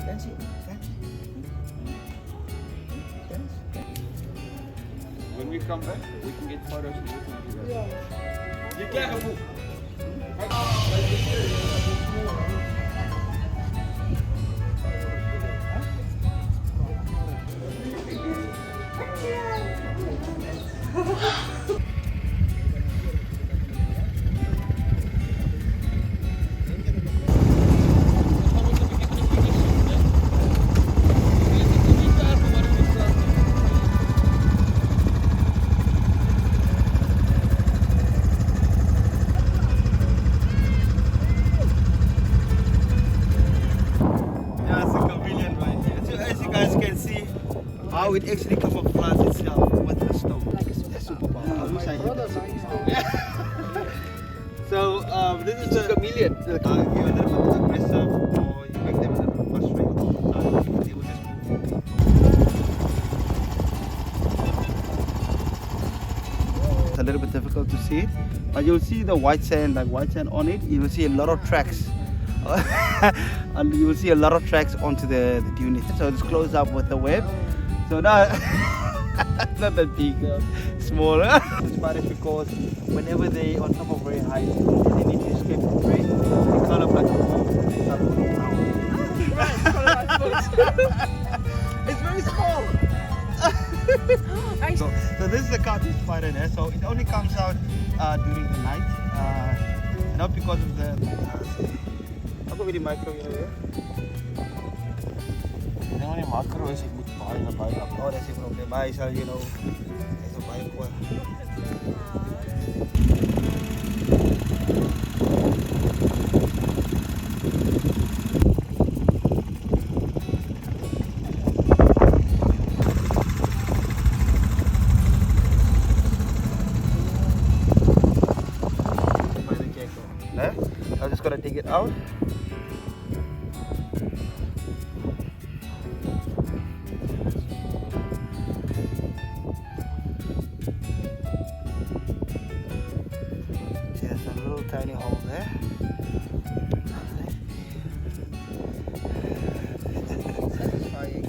Dance it. Dance. Dance. When we come back, we can get photos and everything of you guys. Je klaar geboekt. How it actually camouflages itself with the snow. Like a superpower. I wish I had that superpower. So this is a chameleon. You're a little bit aggressive, or you make them a little bit frustrated all the time. They will just move. It's a little bit difficult to see, but you'll see the white sand, like white sand on it. You will see a lot of tracks. And you will see a lot of tracks onto the dune. So it's close up with the web. So now, not that big, smaller. It's funny because whenever they on top of very high, they need to escape the prey. They kind of like they start moving around. It's very small. So this is the cartoon spider there. So it only comes out during the night, not because of the. I'll go with the micro here. Die macro is, ik moet baie naar buiten. Oh, dat is een probleem. Maar hij zal, you know, hij zal baie gooi. I'm just gonna take it out. There's a little tiny hole there. Satisfying.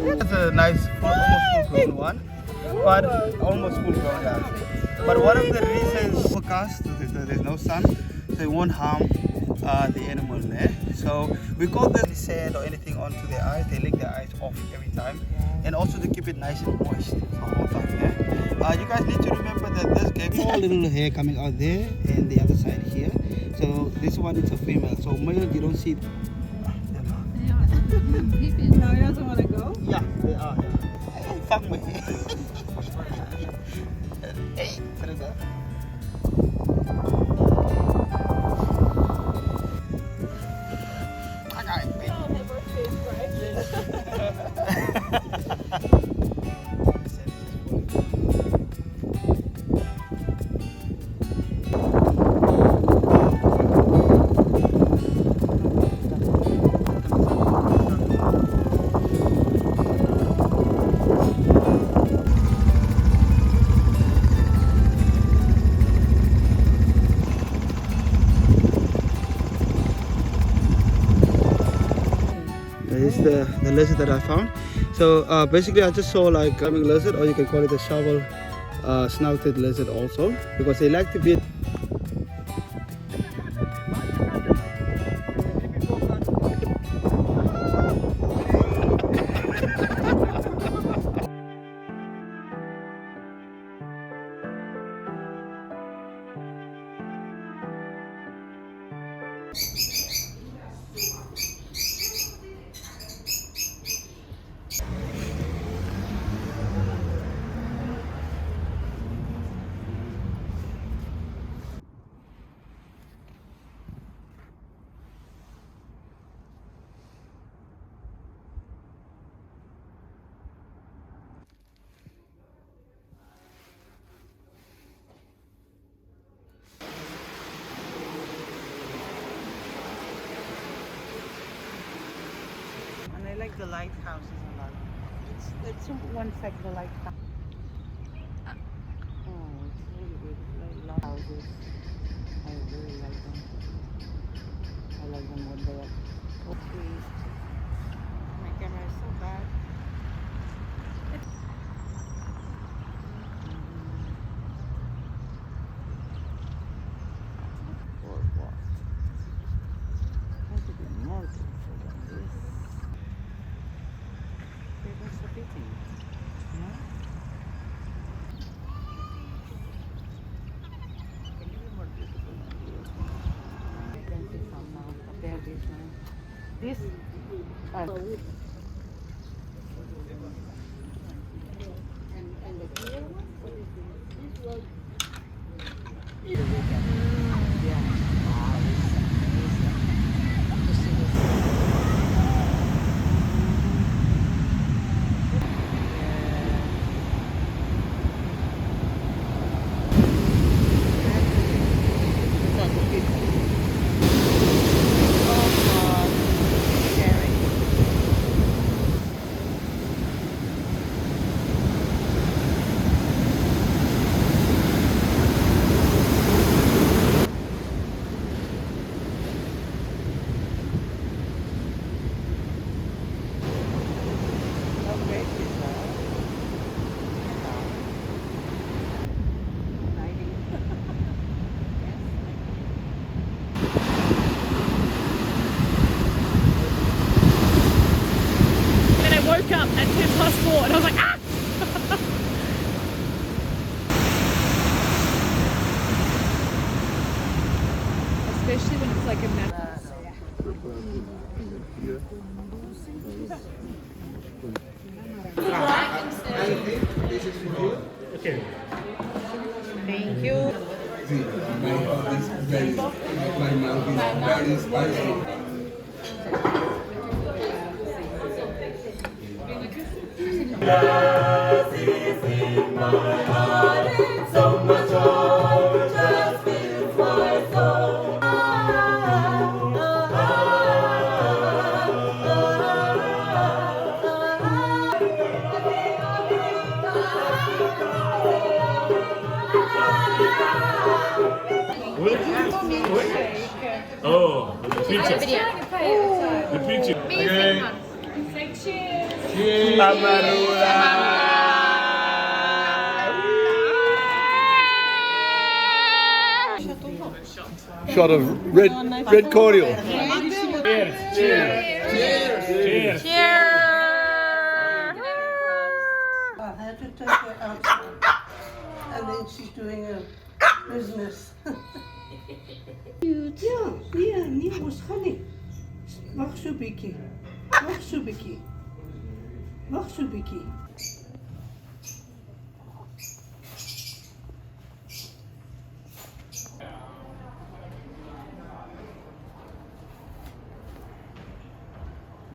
It's a nice, almost full-grown one, but almost full-grown, yeah. But one of the reasons forecast there's no sun, so it won't harm the animal there. So we call this sand or anything onto their eyes. They lick their eyes off every time, and also to keep it nice and moist the whole time. Yeah? You guys need to remember that this gecko, little hair coming out there, and the other side here. So this one is a female. So male, you don't see. No, he doesn't want to go? Yeah, they are. Yeah. Fuck me. Hey, what is that? I got it. Oh, my birthday is This is the lizard that I found. So basically I just saw like climbing lizard, or you can call it a shovel snouted lizard also, because they like to be. The lighthouses a lot. It's one side of the lighthouse. houses. I really like them. I like them when they're trees. My camera is so bad. Boardwalk. Has to be more beautiful than this. Okay, that's a pity. No? Can you be more beautiful than this? I can see some now. Compare this one. This. And the clear one? What is this? This was. Yeah. Wow, this is amazing. To see this. Then I woke up at 4:10 and I was like, ah! Especially when it's like a map. Thank you. My mouth is very spicy. Oh, the pizza. The pizza. Okay. Cheers. Amarula. Shot of red cordial. Cheers. Cheers. Cheers. I had to take her outside. And then she's doing her business. Ja, nee, was gaan nie. Wacht so 'n bietjie. Wacht so 'n bietjie.